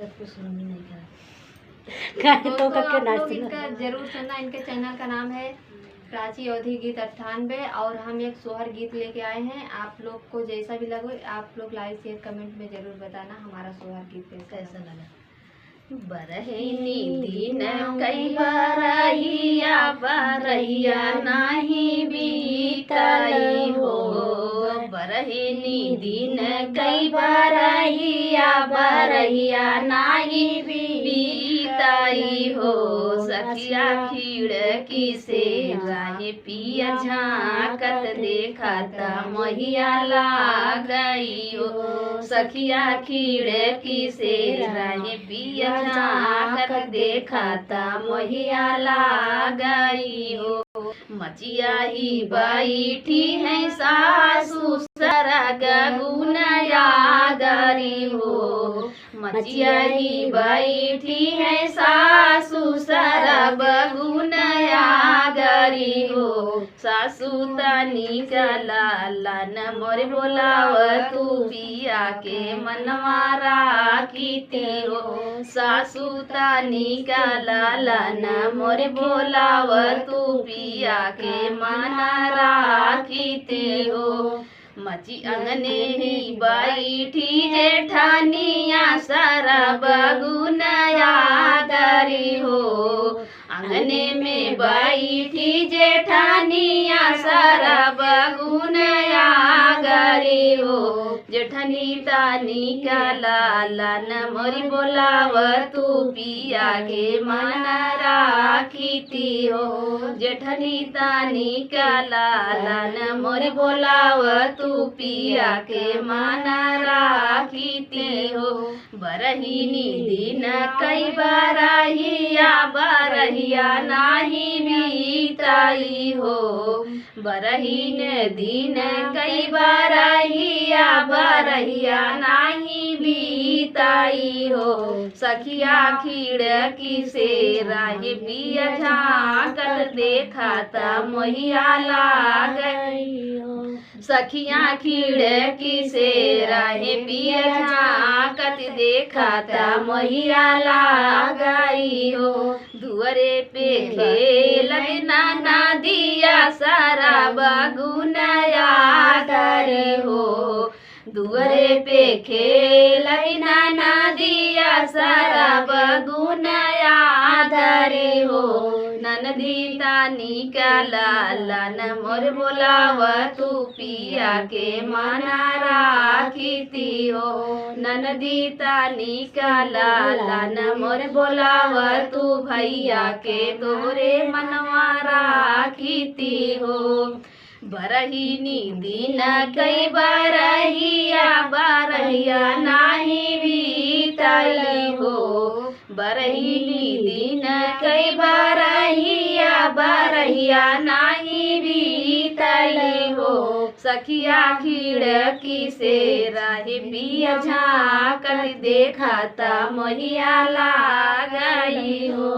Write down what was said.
कुछ नहीं तो आप लोग इनका जरूर सुनना। इनके चैनल का नाम है प्राची अवधि गीत 98 और हम एक सोहर गीत लेके आए हैं। आप लोग को जैसा भी लगे आप लोग लाइक शेयर कमेंट में जरूर बताना हमारा सोहर गीत कैसा लगा। बरहिनी दिन कई बरहिया बरहिया नहीं बीतई हो। बरहिनी दिन कई बरहिया बरहिया नहीं बीतई हो। सखिया खिड़की से राहे पिया झांकत देखता महिया लागई हो। सखिया खिड़की से राहे पिया झांकत देखता महिया लागई हो। मचिया ही बैठी है सासु सरग गुनया गरी हो। मचिया ही बैठी है सासु सरग गुनया गरी हो। सासु तनी लालन मोरे बोलाव तू पिया के मनवारा कीती हो। सासु तनी लालन मोरे बोलाव तू पिया के मनरा कीती हो। मची अंगने ही बैठी जेठानिया सरब गुनया गरी हो। अंगने में बैठी जेठानिया सरब गुनया गरी हो। जेठनी तानी का लालन मोरी बोलाव तू पिया के मन राखीती हो। जेठनी तानी का लालन मोरी बोलाव तू पिया के मन राखीती हो। बरहिनी दिन कई बरहिया बरहिया नाही बीतई हो। बरहीन दिन कई बरहिया बरहिया नाही बीतई हो। सखिया खिड़की से राहे पिया झांकत देखता महिया लागई हो। सखिया खिड़की से राहे पिया झांकत देखता महिया लागई हो। दुअरे पे खेलत नाना दिया सारा बगुनया गरी हो। दुअरे पे खेलत नाना दिया सारा बगुनया धरी हो। ननदी तानी का लालन मोर बोलाव तू पिया के मना राखीती हो। ननदी तानी का लालन मोर बोलाव तू भैया के तोरे मनवा राखीती हो। बरहिनी दिन कई बरहिया बरहिया नाही बीतई हो। बरहिनी दिन कई बरहिया बरहिया नाही बीतई हो। सखिया खिड़की से राहे पिया झांकत देखता महिया लागई हो।